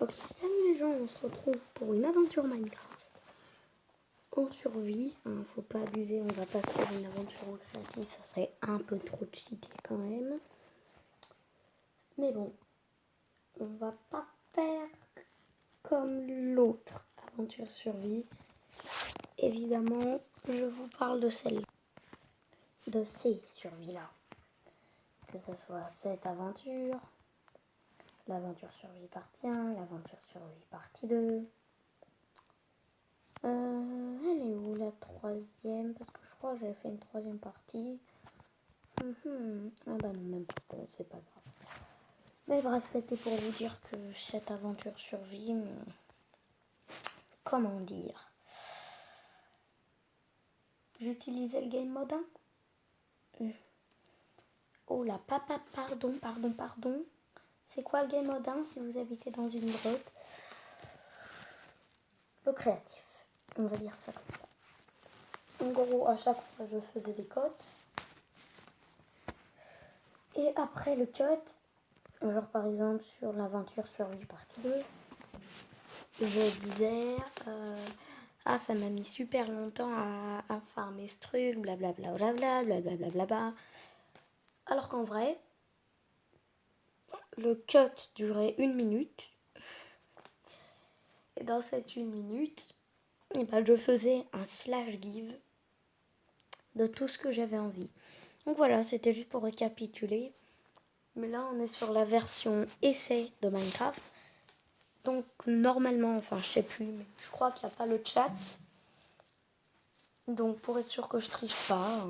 Ok, salut les gens, on se retrouve pour une aventure Minecraft en survie. Faut pas abuser, on va pas faire une aventure en créatif, ça serait un peu trop cheaté quand même. Mais bon, on va pas faire comme l'autre aventure survie. Évidemment, je vous parle de celle, de ces survies-là. Que ce soit cette aventure, l'aventure survie partie 1, l'aventure survie partie 2. Elle est où la troisième? Parce que je crois que j'avais fait une troisième partie. Ah bah non, même pas, c'est pas grave. Mais bref, c'était pour vous dire que cette aventure survie, comment dire, j'utilisais le game mode 1. Oh là, pardon. C'est quoi le game mode 1 si vous habitez dans une grotte? Le créatif, on va dire ça comme ça. En gros, à chaque fois, je faisais des cotes. Et après le cut, genre par exemple sur l'aventure survie partie 2, je disais ah ça m'a mis super longtemps à farmer ce truc, blablabla, blablabla. Alors qu'en vrai, le cut durait 1 minute. Et dans cette 1 minute, et ben, je faisais un /give de tout ce que j'avais envie. Donc voilà, c'était juste pour récapituler. Mais là, on est sur la version essai de Minecraft. Donc normalement, enfin je sais plus, mais je crois qu'il n'y a pas le chat. Donc pour être sûr que je triche pas,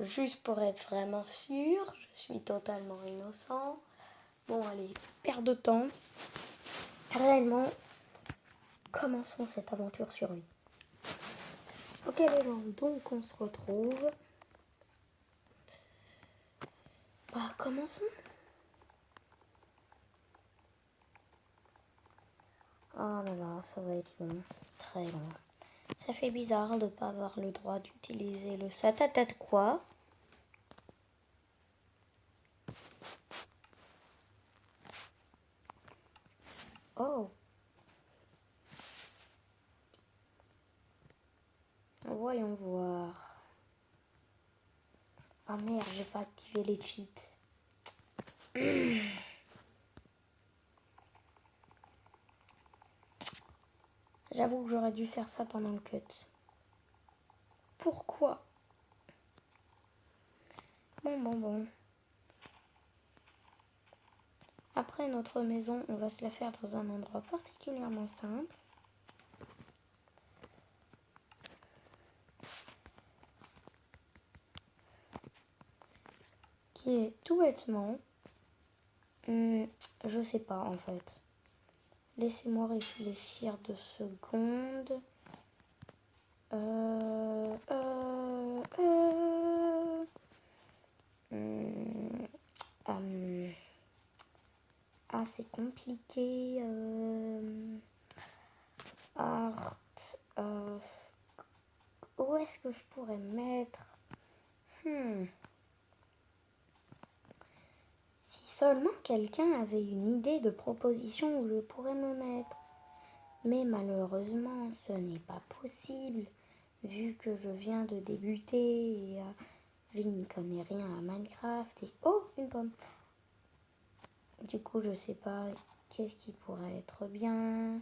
juste pour être vraiment sûr, je suis totalement innocent. Bon allez, perte de temps. Réellement, commençons cette aventure survie. Ok les gens, donc on se retrouve. Bah commençons. Oh là là, ça va être long, très long. Ça fait bizarre de ne pas avoir le droit d'utiliser le satata de quoi. Oh. Voyons voir. Ah merde, j'ai pas activé les cheats. J'avoue que j'aurais dû faire ça pendant le cut. Pourquoi? Bon. Après notre maison, on va se la faire dans un endroit particulièrement simple. Qui est tout bêtement... je sais pas en fait. Laissez-moi réfléchir 2 secondes. Ah, c'est compliqué. Art. Où est-ce que je pourrais mettre? Si seulement quelqu'un avait une idée de proposition où je pourrais me mettre. Mais malheureusement, ce n'est pas possible, vu que je viens de débuter et je n'y connais rien à Minecraft. Et oh, une pomme! Du coup, je sais pas qu'est-ce qui pourrait être bien,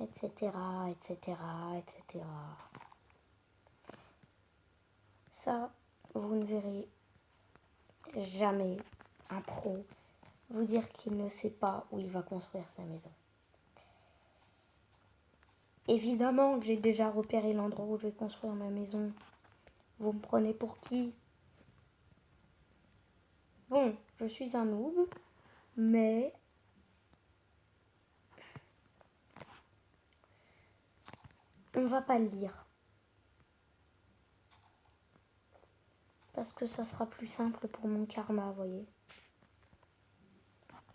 etc. Ça, vous ne verrez jamais un pro vous dire qu'il ne sait pas où il va construire sa maison. Évidemment que j'ai déjà repéré l'endroit où je vais construire ma maison. Vous me prenez pour qui? Bon, je suis un noob, mais on va pas le dire. Parce que ça sera plus simple pour mon karma, vous voyez.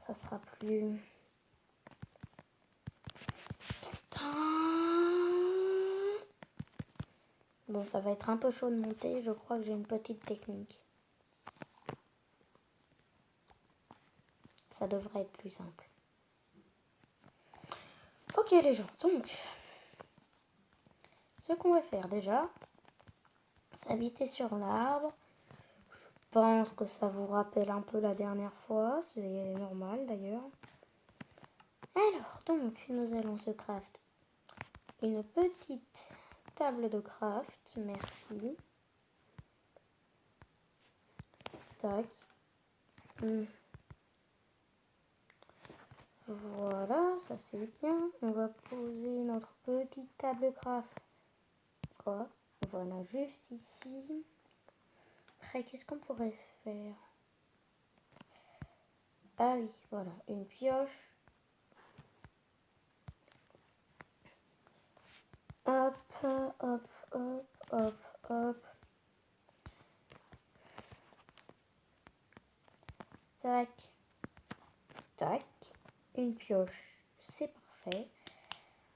Ça sera plus... Bon, ça va être un peu chaud de monter. Je crois que j'ai une petite technique. Ça devrait être plus simple. Ok les gens, donc, ce qu'on va faire déjà, s'habiter sur l'arbre. Je pense que ça vous rappelle un peu la dernière fois, c'est normal d'ailleurs. Alors, donc, nous allons se craft une petite table de craft, merci. Tac. Voilà, ça c'est bien. On va poser notre petite table craft. Quoi? Voilà, juste ici. Après, qu'est-ce qu'on pourrait faire? Ah oui, voilà, une pioche. Hop, hop, hop, hop, hop. Tac, tac. Une pioche, c'est parfait.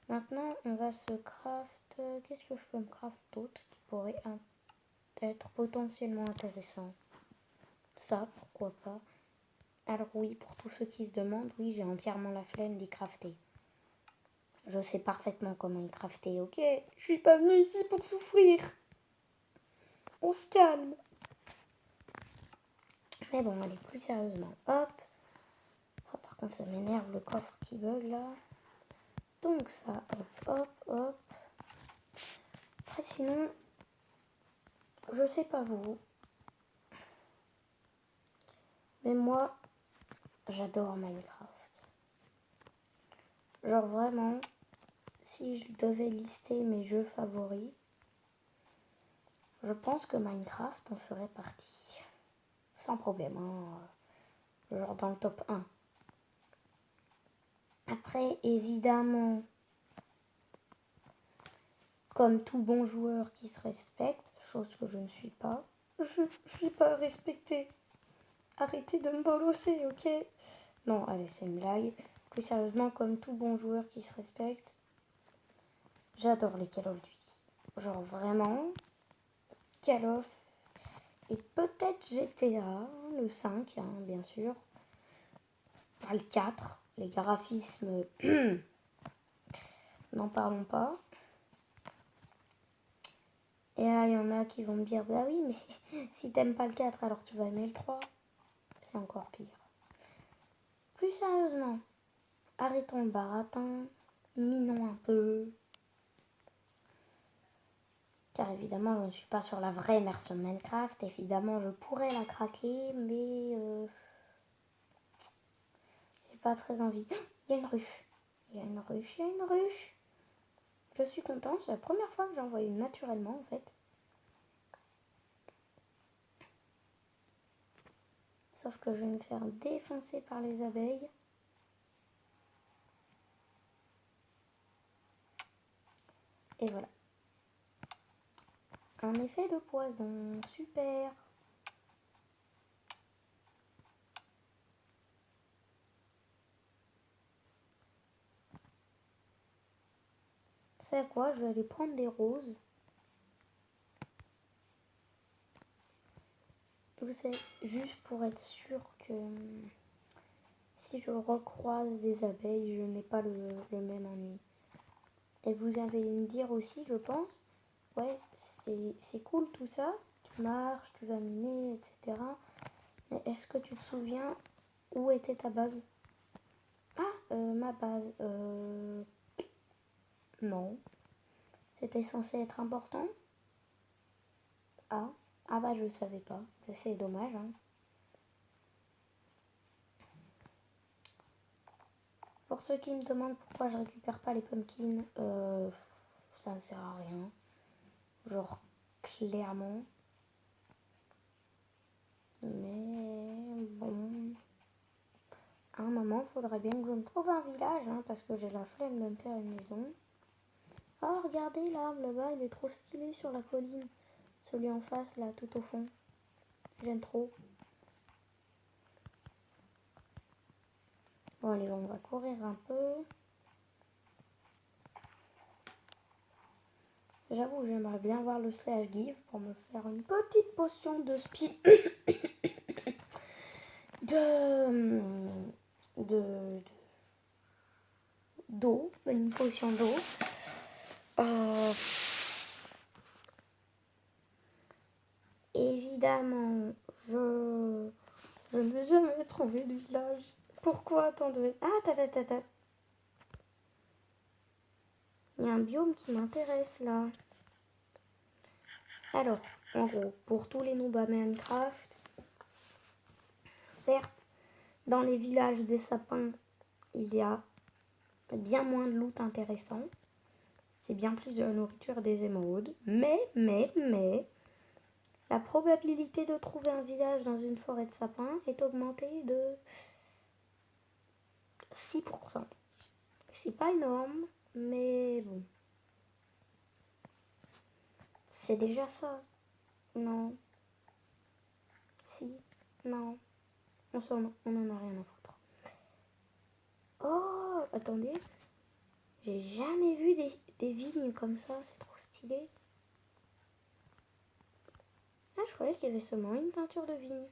Maintenant, on va se craft. Qu'est-ce que je peux me craft d'autre qui pourrait être potentiellement intéressant? Ça, pourquoi pas. Alors oui, pour tous ceux qui se demandent, oui, j'ai entièrement la flemme d'y crafter. Je sais parfaitement comment y crafter, ok? Je suis pas venue ici pour souffrir. On se calme. Mais bon, allez, plus sérieusement. Hop. Oh, par contre, ça m'énerve le coffre qui bug là. Donc ça, hop, hop, hop. Après, sinon, je sais pas vous. Mais moi, j'adore Minecraft. Genre vraiment, si je devais lister mes jeux favoris, je pense que Minecraft en ferait partie. Sans problème, hein. Genre dans le top 1. Après, évidemment, comme tout bon joueur qui se respecte, chose que je ne suis pas, je ne suis pas respectée. Arrêtez de me bolosser, ok? Non, allez, c'est une blague. Plus sérieusement, comme tout bon joueur qui se respecte, j'adore les Call of Duty. Genre vraiment, Call of et peut-être GTA, le 5, hein, bien sûr. Enfin, le 4, les graphismes, n'en parlons pas. Et là, il y en a qui vont me dire, bah oui, mais si t'aimes pas le 4, alors tu vas aimer le 3. C'est encore pire. Plus sérieusement, arrêtons le baratin, minons un peu. Car évidemment, je ne suis pas sur la vraie version de Minecraft. Évidemment, je pourrais la craquer, mais j'ai pas très envie. Il y a une ruche. Il y a une ruche, il y a une ruche. Je suis contente, c'est la première fois que j'en vois une naturellement en fait. Sauf que je vais me faire défoncer par les abeilles. Et voilà. Un effet de poison, super. C'est quoi? Je vais aller prendre des roses. Vous savez, juste pour être sûr que si je recroise des abeilles, je n'ai pas le même ennui. Et vous allez me dire aussi, je pense, ouais, c'est cool tout ça, tu marches, tu vas miner, etc. Mais est-ce que tu te souviens où était ta base? Ah, ma base, non. C'était censé être important? Ah bah je savais pas. C'est dommage, hein. Pour ceux qui me demandent pourquoi je récupère pas les pumpkins, ça ne sert à rien. Genre, clairement. Mais bon. À un moment, il faudrait bien que je me trouve un village, hein, parce que j'ai la flemme de me faire une maison. Oh, regardez l'arbre là-bas, il est trop stylé sur la colline. Celui en face, là, tout au fond. J'aime trop. Bon, allez, on va courir un peu. J'avoue, j'aimerais bien voir le slash give pour me faire une petite potion de speed. d'eau, une potion d'eau. Évidemment, je n'ai jamais trouvé de village. Pourquoi tant de... Ah, ta. Il y a un biome qui m'intéresse là. Alors, en gros, pour tous les noobs à Minecraft, certes, dans les villages des sapins, il y a bien moins de loot intéressant. C'est bien plus de la nourriture et des émeraudes. Mais, la probabilité de trouver un village dans une forêt de sapins est augmentée de 6%. C'est pas énorme, mais bon. C'est déjà ça. Non. Si. Non. On en a rien à foutre. Oh, attendez. J'ai jamais vu des vignes comme ça. C'est trop stylé. Ah, je croyais qu'il y avait seulement une peinture de vigne.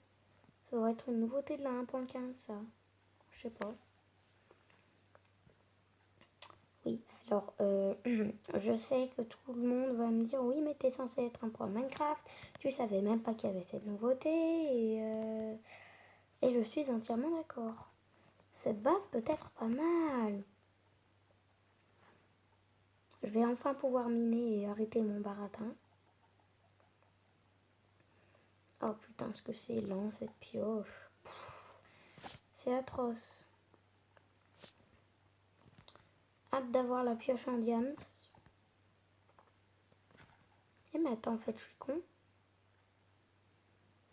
Ça devrait être une nouveauté de la 1.15, ça. Je sais pas. Oui, alors, je sais que tout le monde va me dire, oui, mais t'es censé être un pro Minecraft. Tu savais même pas qu'il y avait cette nouveauté. Et je suis entièrement d'accord. Cette base peut être pas mal. Je vais enfin pouvoir miner et arrêter mon baratin. Oh putain, ce que c'est lent cette pioche. C'est atroce. Hâte d'avoir la pioche en diams. Eh mais attends, en fait je suis con.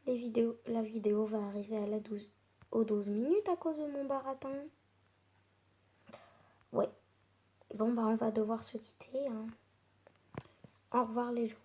La vidéo va arriver à aux 12 minutes à cause de mon baratin. Ouais. Bon bah on va devoir se quitter. Hein. Au revoir les gens.